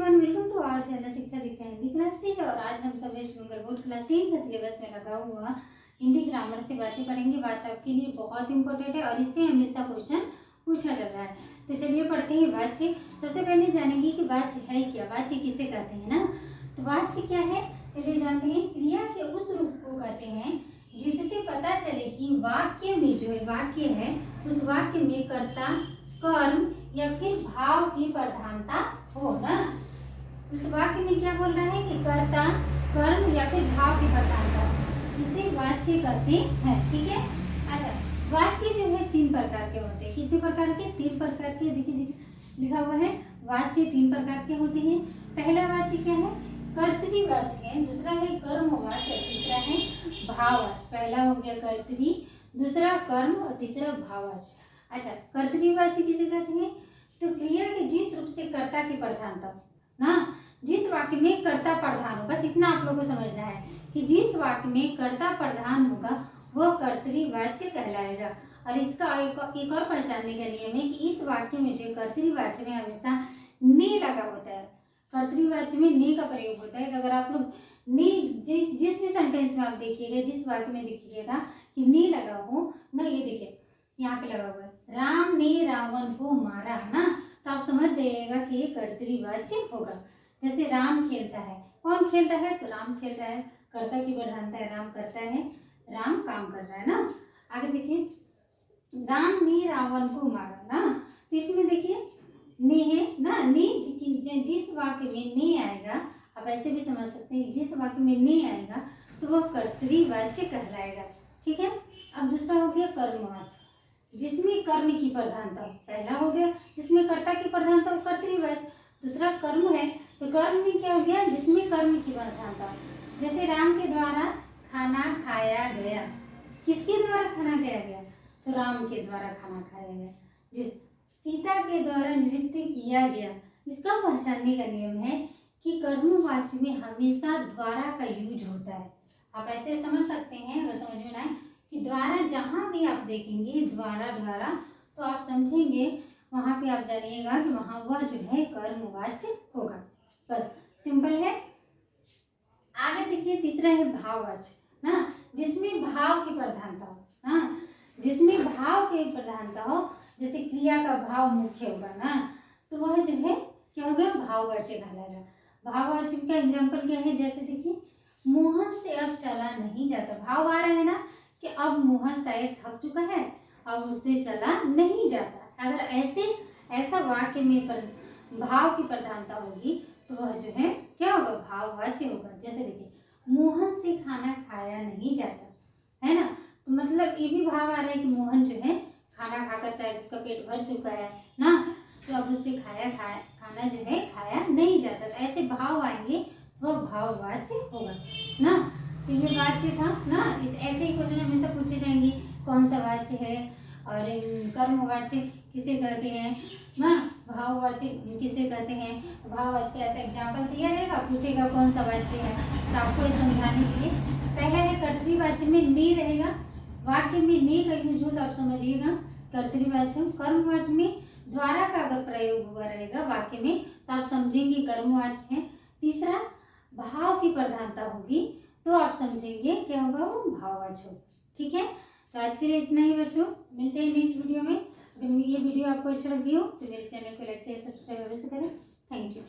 Everyone, welcome to our channel Shiksha Diksha Hindi classes. और आज हम सब वेस्ट बंगाल बोर्ड क्लास 10 का सिलेबस में लगा हुआ हिंदी ग्रामर से बातें पढ़ेंगे। बात आपके लिए बहुत इंपॉर्टेंट है और इससे हमेशा क्वेश्चन पूछा जाता है। तो चलिए पढ़ते हैं वाच्य। सबसे पहले जानेंगे कि वाच्य है क्या, वाच्य किसे कहते हैं ना। तो वाच्य क्या है, चलिए जानते हैं। क्रिया के उस रूप को कहते हैं जिससे पता चले कि वाक्य में जो है वाक्य है उस वाक्य में कर्ता, कर्म या फिर भाव की प्रधानता हो ना। उस वाक्य में क्या बोल रहा है कि कर्ता, कर्म या फिर भाव की प्रधानता, इसे वाच्य कहते हैं। ठीक है। अच्छा, वाच्य जो है 3 प्रकार के होते हैं। कितने प्रकार के? 3 प्रकार के। देखिए लिखा हुआ है वाच्य 3 प्रकार के होते हैं। पहला वाच्य क्या है? कर्तृवाच्य है, दूसरा है कर्मवाच्य, तीसरा है भाववाच्य। पहला हो गया कर्तृ, दूसरा कर्म और तीसरा भाववाच्य। अच्छा, कर्तृवाच्य किसे कहते हैं? तो क्रिया के जिस रूप से कर्ता की प्रधानता ना, जिस वाक्य में कर्ता प्रधान हो, बस इतना आप लोगों को समझना है कि जिस वाक्य में कर्ता प्रधान होगा वह कर्तृवाच्य कहलाएगा। और इसका एक और पहचानने का नियम है कि इस वाक्य में जो कर्तृवाच्य में हमेशा ने लगा होता है। कर्तृवाच्य में ने का प्रयोग होता है। तो अगर आप लोग ने जिस भी सेंटेंस में आप देखिएगा, जिस वाक्य में देखिएगा कि ने लगा हो ना, ये देखिए यहाँ पे लगा हुआ है राम ने रावण को मारा ना, तो आप समझ जाइएगा कि ये कर्तृवाच्य होगा। जैसे राम खेलता है, कौन खेल रहा है? तो राम खेल रहा है, कर्ता की प्रधानता है, राम करता है, राम काम कर रहा है ना। आगे देखिए, राम ने रावण को मारा ना, तो इसमें देखिए ने है ना। ने जिस वाक्य में ने आएगा, आप ऐसे भी समझ सकते हैं, जिस वाक्य में ने आएगा तो वह कर्तृवाच्य कहलाएगा। ठीक है। अब दूसरा हो गया कर्मवाच्य, जिसमें कर्म की प्रधानता। पहला हो गया जिसमें कर्ता की प्रधानता वो कर्तृवाच्य, दूसरा कर्म है तो कर्म में क्या हो गया? जिसमें कर्म की प्रधानता। जैसे राम के द्वारा खाना खाया गया, किसके द्वारा खाना खाया गया? तो राम के द्वारा खाना खाया गया। जिस सीता के द्वारा नृत्य किया गया, इसका पहचानने का नियम है कि कर्मवाच्य में हमेशा द्वारा का यूज होता है। आप ऐसे समझ सकते हैं, अगर समझ में ना आए कि द्वारा जहाँ भी आप देखेंगे द्वारा द्वारा, तो आप समझेंगे वहाँ पे आप जानिएगा कि वहाँ वह जो है कर्मवाच्य होगा। बस सिंपल है। आगे देखिए, तीसरा है भाववाच्य ना, जिसमें भाव की प्रधानता हो ना, जिसमें भाव की प्रधानता हो। जैसे क्रिया का भाव मुख्य होगा ना, तो वह जो है क्या होगा? भाववाच्य कहलाएगा। भाववाच्य का एग्जाम्पल क्या है? जैसे देखिए, मोहन से अब चला नहीं जाता। भाव आ रहा है ना कि अब मोहन शायद थक चुका है, अब उससे चला नहीं जाता। अगर ऐसा वाक्य में भाव की प्रधानता होगी तो वह जो है क्या होगा? भाववाच्य होगा। जैसे देखिए, मोहन से खाना खाया नहीं जाता है ना, तो मतलब ये भी भाव आ रहा है कि मोहन जो है खाना खाकर शायद उसका पेट भर चुका है ना, तो अब उससे खाना जो है खाया नहीं जाता। तो ऐसे भाव आएंगे वह भाववाच्य होगा ना। तो ये वाच्य था ना। इस ऐसे ही क्वेश्चन हमेशा पूछे जाएंगे, कौन सा वाच्य है और कर्मवाच्य किसे कहते हैं ना, भाववाच्य किसे कहते हैं। भाववाच्य का ऐसा एग्जाम्पल दिया रहेगा, पूछेगा कौन सा वाच्य है, तो आपको ये समझाने के लिए पहला है कर्तृवाच्य में ने रहेगा, वाक्य में ने का यूज हो तो आप समझिएगा कर्तृवाच्य। कर्मवाच्य में द्वारा का अगर प्रयोग हुआ रहेगा वाक्य में तो आप समझेंगे कर्मवाच्य है। तीसरा भाव की प्रधानता होगी तो आप समझेंगे क्या होगा? वो भाववाच्य होगा। ठीक है। तो आज के लिए इतना ही बच्चों, मिलते हैं नेक्स्ट वीडियो में। अगर ये वीडियो आपको अच्छा लगी हो तो मेरे चैनल को लाइक शेयर सब्सक्राइब अवश्य करें। Thank you.